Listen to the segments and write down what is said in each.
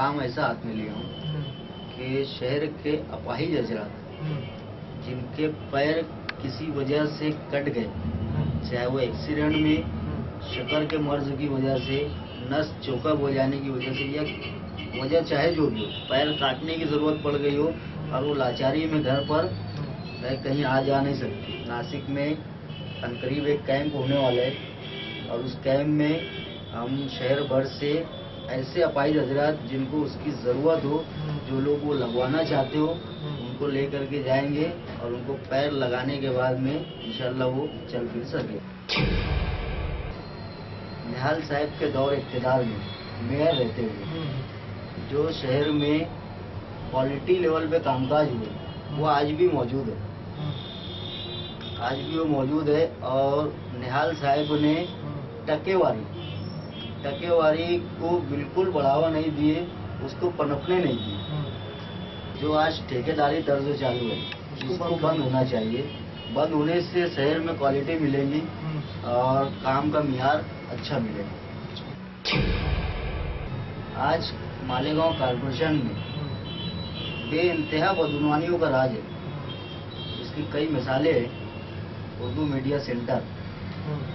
काम ऐसा हाथ में लिया हूँ कि शहर के अपाहिज हजरात जिनके पैर किसी वजह से कट गए, चाहे वो एक्सीडेंट में, शक्कर के मर्ज की वजह से, नस चौकअप हो जाने की वजह से, या वजह चाहे जो भी हो, पैर काटने की जरूरत पड़ गई हो और वो लाचारी में घर पर कहीं आ जा नहीं सकती। नासिक में करीब एक कैंप होने वाला है और उस कैंप में हम शहर भर से ऐसे अपाहिज हजरात जिनको उसकी ज़रूरत हो, जो लोग वो लगवाना चाहते हो, उनको ले करके जाएंगे और उनको पैर लगाने के बाद में इंशाल्लाह वो चल फिर सके। निहाल साहब के दौर इक़्तिदार में मेयर रहते हुए जो शहर में क्वालिटी लेवल पे कामकाज हुए वो आज भी मौजूद है, आज भी वो मौजूद है। और निहाल साहब ने टकेवारी को बिल्कुल बढ़ावा नहीं दिए, उसको पनपने नहीं दिए। जो आज ठेकेदारी तर्ज चालू है इसको बंद होना चाहिए। बंद होने से शहर में क्वालिटी मिलेगी और काम का मियार अच्छा मिलेगा। आज मालेगांव कारपोरेशन में बेइंतहा बदगुमानियों का राज है। इसकी कई मिसालें हैं। उर्दू मीडिया सेंटर,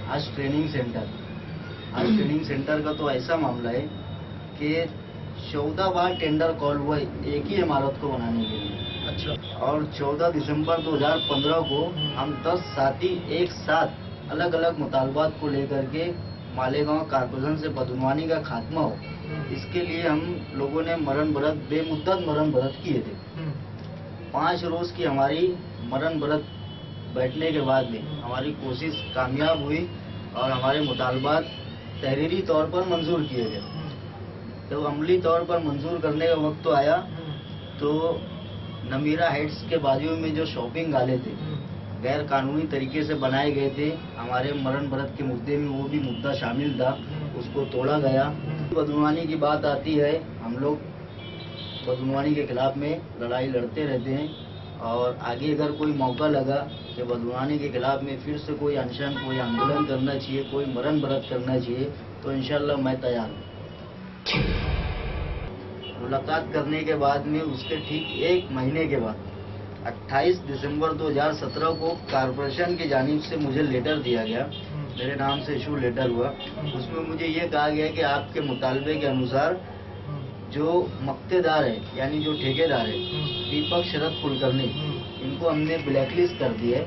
आज ट्रेनिंग सेंटर। आज ट्रेनिंग सेंटर का तो ऐसा मामला है कि 14 बार टेंडर कॉल हुआ एक ही इमारत को बनाने के लिए। अच्छा। और 14 दिसंबर 2015 को हम 10 साथी एक साथ अलग अलग मुतालबात को लेकर के मालेगांव कारपोरेशन से बदगुमानी का खात्मा हो, इसके लिए हम लोगों ने मरण व्रत, बेमुद्दत मरण व्रत किए थे। 5 रोज की हमारी मरण व्रत बैठने के बाद में हमारी कोशिश कामयाब हुई और हमारे मुतालबात तहरीरी तौर पर मंजूर किए गए। जब अमली तौर पर मंजूर करने का वक्त तो आया तो नमीरा हाइट्स के बाजू में जो शॉपिंग गाले थे, गैर कानूनी तरीके से बनाए गए थे, हमारे मरण व्रत के मुद्दे में वो भी मुद्दा शामिल था, उसको तोड़ा गया। बदगुमानी की बात आती है, हम लोग बदगुमानी के खिलाफ में लड़ाई लड़ते रहते हैं और आगे अगर कोई मौका लगा कि बदगुमानी के खिलाफ में फिर से कोई अनशन, कोई आंदोलन करना चाहिए, कोई मरण व्रत करना चाहिए, तो इंशाल्लाह मैं तैयार हूँ। मुलाकात करने के बाद में उसके ठीक 1 महीने के बाद 28 दिसंबर 2017 को कारपोरेशन की जानिब से मुझे लेटर दिया गया, मेरे नाम से इशू लेटर हुआ। उसमें मुझे ये कहा गया कि आपके मुतालबे के अनुसार जो मक्तेदार है, यानी जो ठेकेदार है, दीपक शरद कुलकर्णी, इनको हमने ब्लैकलिस्ट कर दिया है।